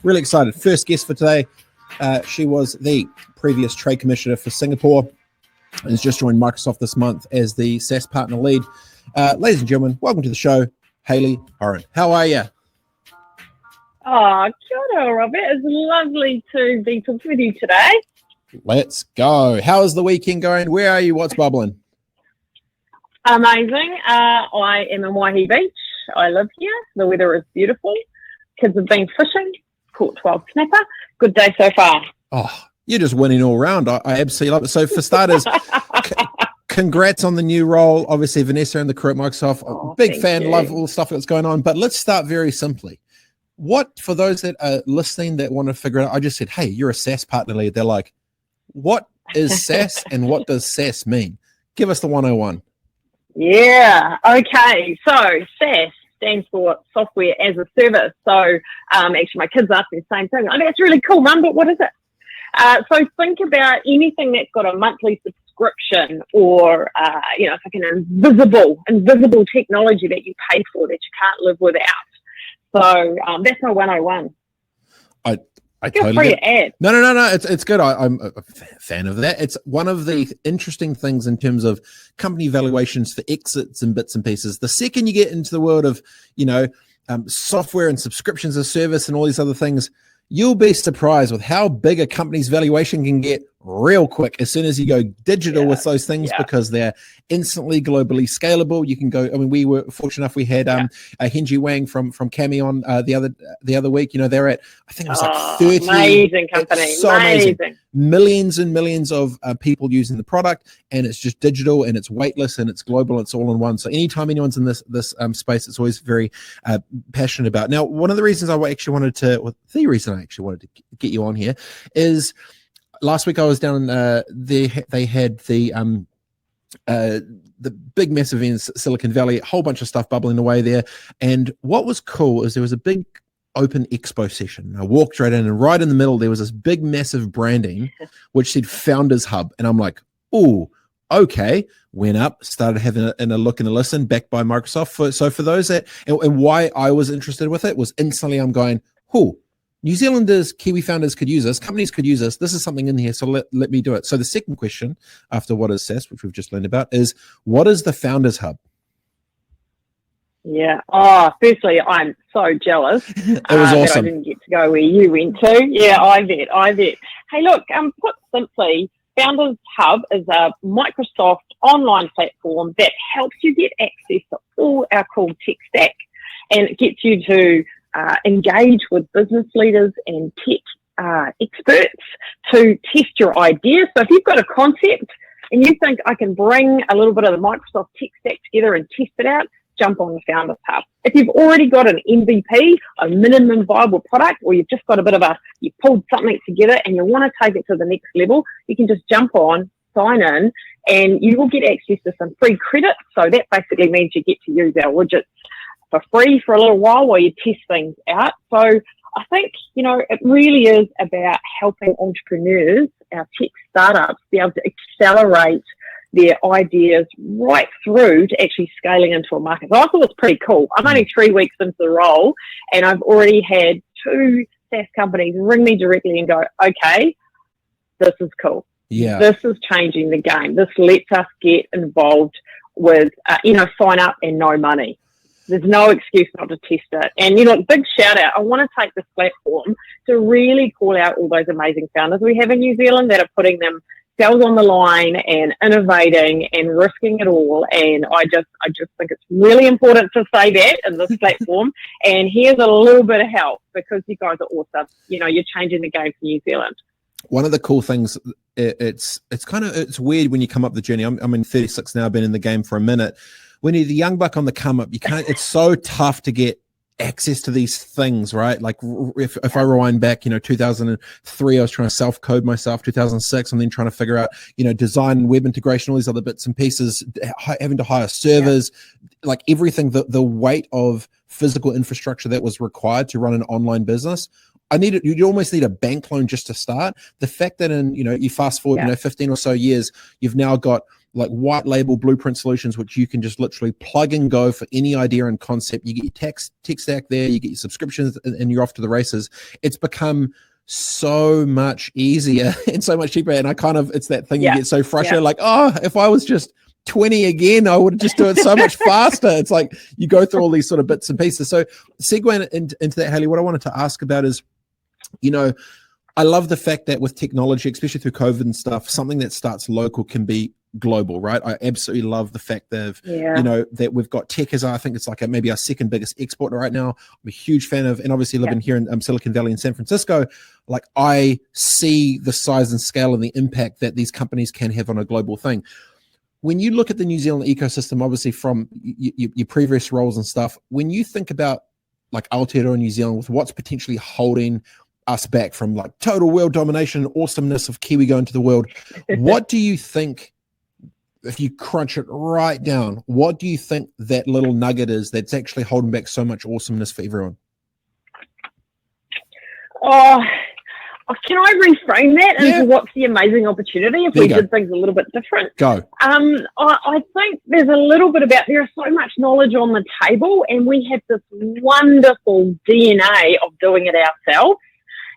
Really excited. First guest for today. She was the previous trade commissioner for Singapore and has just joined Microsoft this month as the SaaS partner lead. Ladies and gentlemen, welcome to the show, Hayley Horan. How are you? Oh, kia ora, Robert. It's lovely to be talking with you today. Let's go. How is the weekend going? Where are you? What's bubbling? Amazing. I am in Waihi Beach. I live here. The weather is beautiful. Kids have been fishing. Caught 12 snapper. Good day so far. Oh, you're just winning all round. I absolutely love it. So for starters, congrats on the new role. Obviously, Vanessa and the crew at Microsoft. Big fan. Love all the stuff that's going on. But let's start very simply. What, for those that are listening that want to figure out, I just said, hey, you're a SaaS partner lead. They're like, what is SaaS and what does SaaS mean? Give us the 101. Yeah. Okay. So SaaS stands for software as a service. So actually my kids ask me the same thing. Oh, that's really cool, Mum, but what is it? So think about anything that's got a monthly subscription or, it's like an invisible technology that you pay for that you can't live without. So that's my 101. I Feel totally free to add. No. It's good. I'm a fan of that. It's one of the interesting things in terms of company valuations for exits and bits and pieces. The second you get into the world of, software and subscriptions as service and all these other things, you'll be surprised with how big a company's valuation can get real quick as soon as you go digital with those things because they're instantly globally scalable. You can go. I mean, we were fortunate enough. We had Henji Wang from Cami on the other week. They're at, I think it was like 30. Amazing company. So amazing. Millions and millions of people using the product, and it's just digital and it's weightless and it's global. It's all in one. So anytime anyone's in this space, it's always very passionate about. Now, one of the reasons the reason I actually wanted to get you on here is last week I was down they had the big massive event in Silicon Valley, a whole bunch of stuff bubbling away there. And what was cool is there was a big open expo session. I walked right in, and right in the middle there was this big massive branding which said Founders Hub, and I'm like, oh, okay. Went up, started having a look and a listen, backed by Microsoft. So for those that and why I was interested with it was instantly I'm going, New Zealanders, Kiwi founders could use this. Companies could use this. This is something in here, so let me do it. So the second question after what is SaaS, which we've just learned about, is what is the Founders Hub? Yeah. Firstly, I'm so jealous it was awesome. that I didn't get to go where you went to. Yeah, I bet. Hey, look, put simply, Founders Hub is a Microsoft online platform that helps you get access to all our cool tech stack, and it gets you to engage with business leaders and tech experts to test your ideas. So if you've got a concept and you think I can bring a little bit of the Microsoft tech stack together and test it out, jump on the Founders Hub. If you've already got an MVP, a minimum viable product, or you've just got you pulled something together and you want to take it to the next level, you can just jump on, sign in, and you will get access to some free credit. So that basically means you get to use our widgets for free for a little while you test things out. So I think, it really is about helping entrepreneurs, our tech startups, be able to accelerate their ideas right through to actually scaling into a market. So I thought it was pretty cool. I'm only 3 weeks into the role, and I've already had 2 SaaS companies ring me directly and go, okay, this is cool. Yeah. This is changing the game. This lets us get involved with, sign up and no money. There's no excuse not to test it. And, big shout out. I want to take this platform to really call out all those amazing founders we have in New Zealand that are putting themselves on the line and innovating and risking it all. And I just think it's really important to say that in this platform. And here's a little bit of help because you guys are awesome. You're changing the game for New Zealand. One of the cool things, it's weird when you come up the journey. I'm in 36 now, I've been in the game for a minute. When you're the young buck on the come up, it's so tough to get access to these things, right? Like if I rewind back, 2003, I was trying to self-code myself, 2006, and then trying to figure out, design and web integration, all these other bits and pieces, having to hire servers, like everything, the weight of physical infrastructure that was required to run an online business. You almost need a bank loan just to start. The fact that you fast forward, 15 or so years, you've now got like white label blueprint solutions, which you can just literally plug and go for any idea and concept. You get your tech stack there, you get your subscriptions, and you're off to the races. It's become so much easier and so much cheaper. And it's that thing you get so frustrated, like, oh, if I was just 20 again, I would just do it so much faster. It's like you go through all these sort of bits and pieces. So segueing into that, Hayley, what I wanted to ask about is, I love the fact that with technology, especially through COVID and stuff, something that starts local can be global, right? I absolutely love the fact that, that we've got tech as, I think it's like maybe our second biggest exporter right now. I'm a huge fan of, and obviously living here in Silicon Valley in San Francisco, like I see the size and scale and the impact that these companies can have on a global thing. When you look at the New Zealand ecosystem, obviously from your previous roles and stuff, when you think about like Aotearoa New Zealand with what's potentially holding us back from like total world domination and awesomeness of Kiwi going to the world, what do you think, if you crunch it right down, what do you think that little nugget is that's actually holding back so much awesomeness for everyone? Can I reframe that into what's the amazing opportunity if we did things a little bit different? Go. I think there's a little bit about, there is so much knowledge on the table, and we have this wonderful DNA of doing it ourselves.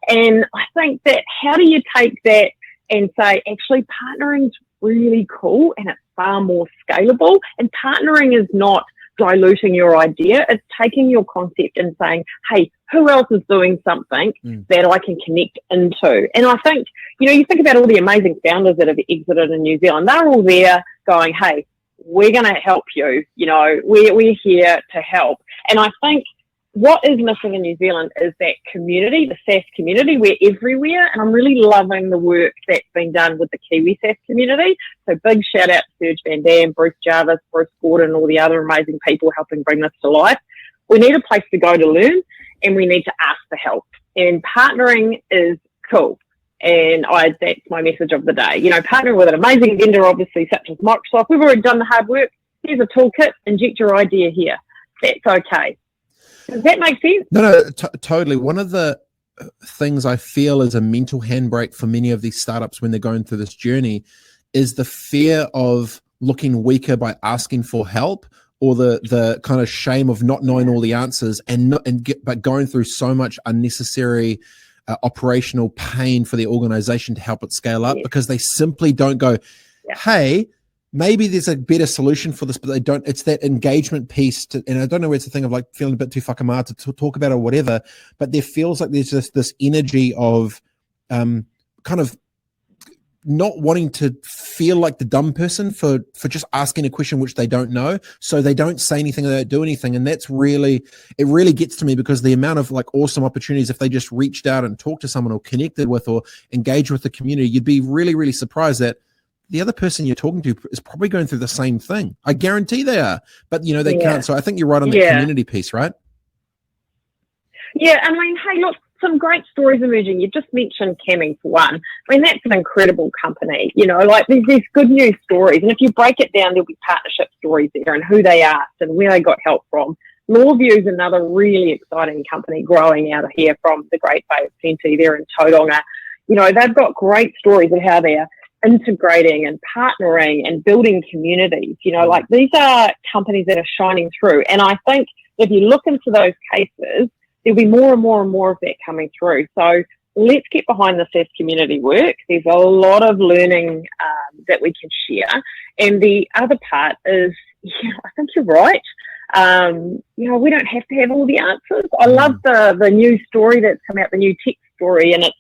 And I think that how do you take that and say, actually, partnering is really cool and it's far more scalable. And partnering is not diluting your idea. It's taking your concept and saying, hey, who else is doing something that I can connect into? And I think, you think about all the amazing founders that have exited in New Zealand. They're all there going, hey, we're going to help you. We're here to help. And I think what is missing in New Zealand is that community, the SaaS community. We're everywhere, and I'm really loving the work that's been done with the Kiwi SaaS community. So big shout out to Serge Van Dam, Bruce Jarvis, Bruce Gordon, all the other amazing people helping bring this to life. We need a place to go to learn, and we need to ask for help. And partnering is cool. And that's my message of the day. Partnering with an amazing vendor, obviously, such as Microsoft. We've already done the hard work. Here's a toolkit. Inject your idea here. That's okay. Does that make sense? No, totally. One of the things I feel is a mental handbrake for many of these startups when they're going through this journey is the fear of looking weaker by asking for help, or the kind of shame of not knowing all the answers but going through so much unnecessary operational pain for the organization to help it scale up because they simply don't go, hey, maybe there's a better solution for this, but they don't. It's that engagement piece, and I don't know where it's a thing of like feeling a bit too whakamā to talk about it or whatever, but there feels like there's just this energy of kind of not wanting to feel like the dumb person for just asking a question which they don't know. So they don't say anything, they don't do anything. And it really gets to me, because the amount of like awesome opportunities, if they just reached out and talked to someone or connected with or engaged with the community, you'd be really, really surprised that the other person you're talking to is probably going through the same thing. I guarantee they are, but they can't. So I think you're right on the community piece, right? Yeah. I mean, hey, look, some great stories emerging. You just mentioned Camming for one. I mean, that's an incredible company. Like there's good news stories. And if you break it down, there'll be partnership stories there and who they asked and where they got help from. Lawview is another really exciting company growing out of here from the Great Bay of Plenty there in Tauranga. They've got great stories of how they're integrating and partnering and building communities. Like these are companies that are shining through. And I think if you look into those cases, there'll be more and more and more of that coming through. So let's get behind the SaaS community work. There's a lot of learning that we can share. And the other part is, I think you're right. We don't have to have all the answers. I love the new story that's come out, the new tech story, and it's,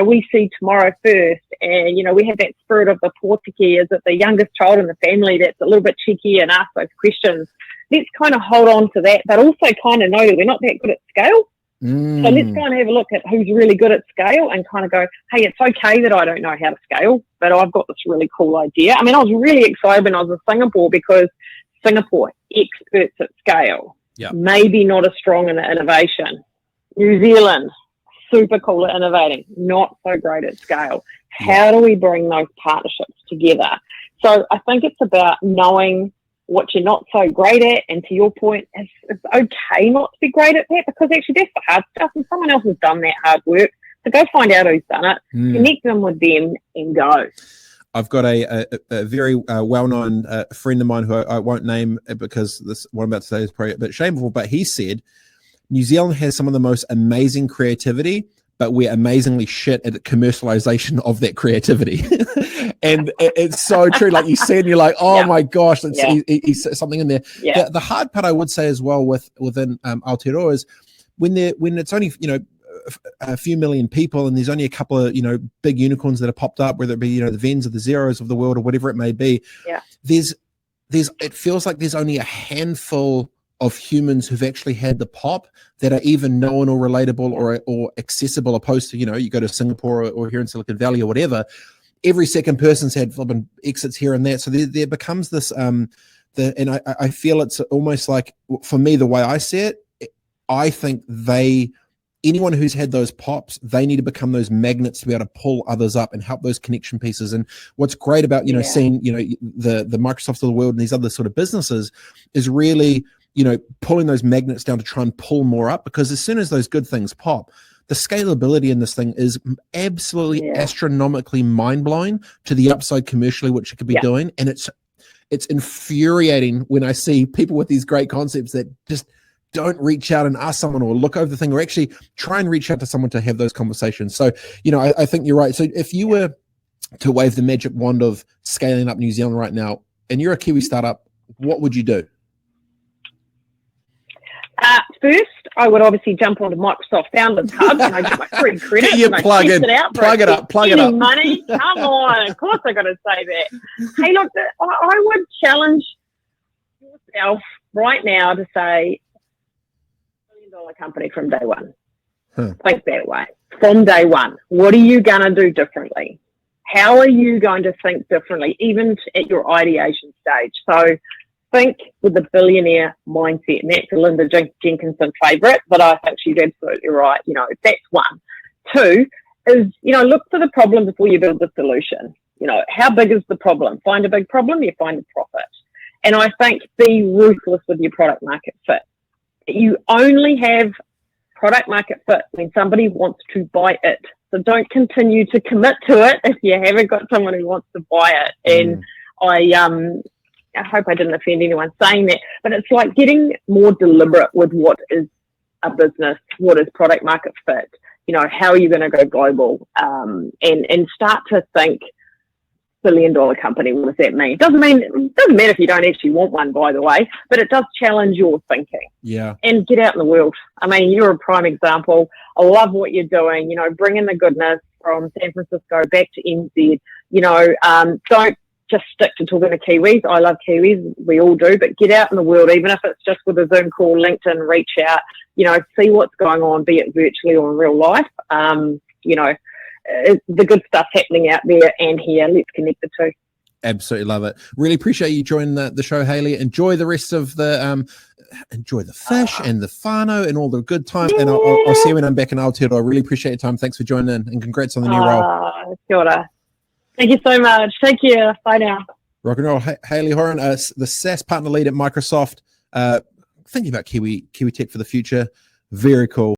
we see tomorrow first, and, we have that spirit of the pōtiki, is it the youngest child in the family that's a little bit cheeky and asks those questions. Let's kind of hold on to that, but also kind of know that we're not that good at scale. So let's go and have a look at who's really good at scale and kind of go, hey, it's okay that I don't know how to scale, but I've got this really cool idea. I mean, I was really excited when I was in Singapore, because Singapore, experts at scale, maybe not as strong in the innovation. New Zealand, super cool at innovating, not so great at scale. How do we bring those partnerships together? So I think it's about knowing what you're not so great at, and to your point, it's okay not to be great at that, because actually that's the hard stuff, and someone else has done that hard work. So go find out who's done it, connect them with them, and go. I've got a very well-known friend of mine who I won't name because this what I'm about to say is probably a bit shameful, but he said New Zealand has some of the most amazing creativity, but we're amazingly shit at the commercialization of that creativity. And it's so true. Like you said, you're like, oh my gosh, he's something in there. Yeah. The hard part I would say as well within Aotearoa is when it's only, a few million people and there's only a couple of, big unicorns that have popped up, whether it be, the Vens or the Zeros of the world or whatever it may be. Yeah. It feels like there's only a handful of humans who've actually had the pop that are even known or relatable or accessible, opposed to, you go to Singapore or here in Silicon Valley or whatever. Every second person's had flipping exits here and there. So there becomes this, and I feel it's almost like, for me, the way I see it, I think anyone who's had those pops, they need to become those magnets to be able to pull others up and help those connection pieces. And what's great about, seeing, the Microsofts of the world and these other sort of businesses is really, pulling those magnets down to try and pull more up, because as soon as those good things pop, the scalability in this thing is absolutely astronomically mind-blowing to the upside commercially, which it could be doing. And it's infuriating when I see people with these great concepts that just don't reach out and ask someone or look over the thing or actually try and reach out to someone to have those conversations. So, I think you're right. So if you were to wave the magic wand of scaling up New Zealand right now and you're a Kiwi startup, what would you do? First, I would obviously jump onto Microsoft Founders Hub and I get my free credit. Get your plug in. Plug it up. Money. Come on. Of course I got to say that. Hey, look, I would challenge yourself right now to say, $1 billion company from day one. Think that way. From day one. What are you going to do differently? How are you going to think differently, even at your ideation stage? So think with the billionaire mindset, and that's a Linda Jenkinson favourite, but I think she's absolutely right. That's one. Two is, look for the problem before you build the solution. How big is the problem? Find a big problem, you find a profit. And I think be ruthless with your product market fit. You only have product market fit when somebody wants to buy it. So don't continue to commit to it if you haven't got someone who wants to buy it. And I hope I didn't offend anyone saying that, but it's like getting more deliberate with what is a business, what is product market fit, how are you going to go global, and start to think $1 billion company. What does that mean? It doesn't matter if you don't actually want one, by the way, but it does challenge your thinking. Yeah. And get out in the world. I mean, you're a prime example. I love what you're doing. Bring in the goodness from San Francisco back to NZ. Don't just stick to talking to Kiwis. I love Kiwis. We all do, but get out in the world, even if it's just with a Zoom call, LinkedIn, reach out, see what's going on, be it virtually or in real life. The good stuff happening out there and here. Let's connect the two. Absolutely love it. Really appreciate you joining the show, Hayley. Enjoy the rest of enjoy the fish and the whānau and all the good times. And I'll see you when I'm back in Aotearoa. I really appreciate your time. Thanks for joining in and congrats on the new role. Kia ora. Thank you so much. Take care. Bye now. Rock and roll. Hayley Horan, the SaaS partner lead at Microsoft. Thinking about Kiwi tech for the future. Very cool.